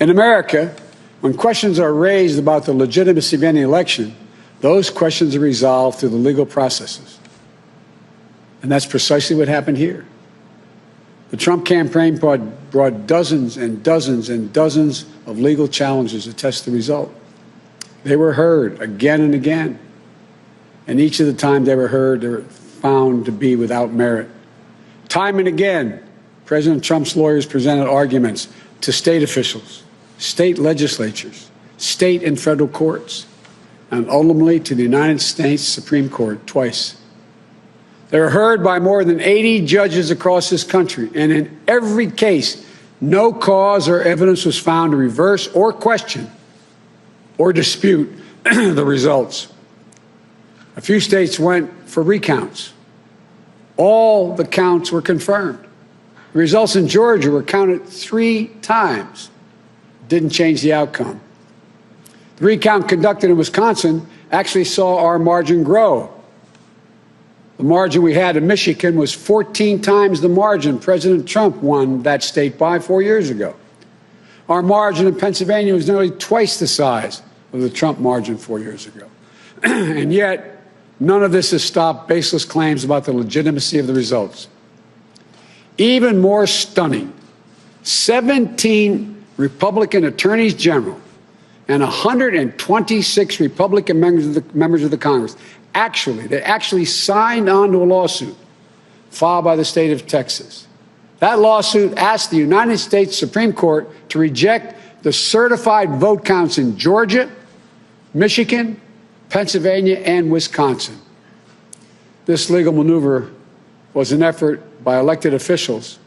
In America, when questions are raised about the legitimacy of any election, those questions are resolved through the legal processes. And that's precisely what happened here. The Trump campaign brought dozens and dozens and dozens of legal challenges to test the result. They were heard again and again. And each of the times they were heard, they were found to be without merit. Time and again, President Trump's lawyers presented arguments to state officials, state legislatures, state and federal courts, and ultimately to the United States Supreme Court twice. They were heard by more than 80 judges across this country, and in every case, no cause or evidence was found to reverse or question or dispute the results. A few states went for recounts. All the counts were confirmed. The results in Georgia were counted 3 times. Didn't change the outcome. The recount conducted in Wisconsin actually saw our margin grow. The margin we had in Michigan was 14 times the margin President Trump won that state by 4 years ago. Our margin in Pennsylvania was nearly twice the size of the Trump margin 4 years ago. And yet, none of this has stopped baseless claims about the legitimacy of the results. Even more stunning, 17 Republican attorneys general and 126 Republican members of the Congress actually signed on to a lawsuit filed by the state of Texas. That lawsuit asked the United States Supreme Court to reject the certified vote counts in Georgia, Michigan, Pennsylvania, and Wisconsin. This legal maneuver was an effort by elected officials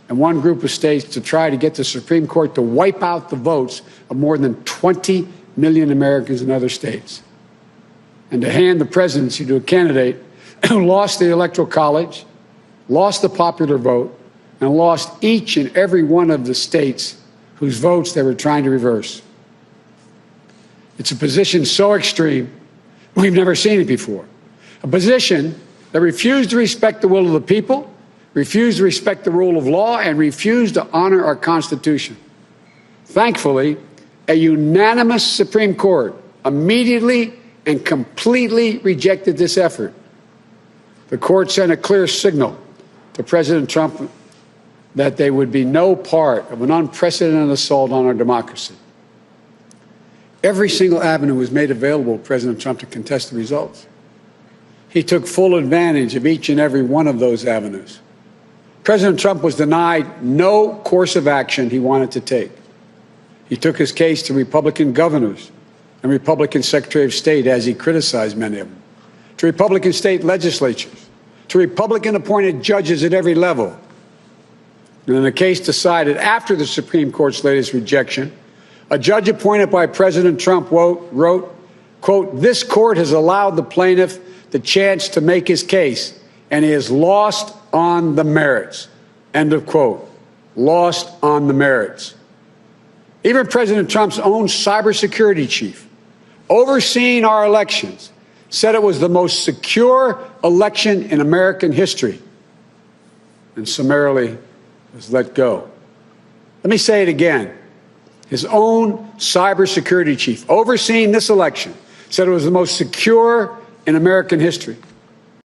and one group of states to try to get the Supreme Court to wipe out the votes of more than 20 million Americans in other states, and to hand the presidency to a candidate who lost the Electoral College, lost the popular vote, and lost each and every one of the states whose votes they were trying to reverse. It's a position so extreme, we've never seen it before. A position that refused to respect the will of the people, refused to respect the rule of law, and refused to honor our Constitution. Thankfully, a unanimous Supreme Court immediately and completely rejected this effort. The court sent a clear signal to President Trump that there would be no part of an unprecedented assault on our democracy. Every single avenue was made available to President Trump to contest the results. He took full advantage of each and every one of those avenues. President Trump was denied no course of action he wanted to take. He took his case to Republican governors and Republican Secretary of State, as he criticized many of them, to Republican state legislatures, to Republican-appointed judges at every level. And in a case decided after the Supreme Court's latest rejection, a judge appointed by President Trump wrote, quote, "This court has allowed the plaintiff the chance to make his case, and he has lost on the merits," end of quote. Lost on the merits. Even President Trump's own cybersecurity chief, overseeing our elections, said it was the most secure election in American history, and summarily was let go. Let me say it again. His own cybersecurity chief, overseeing this election, said it was the most secure in American history.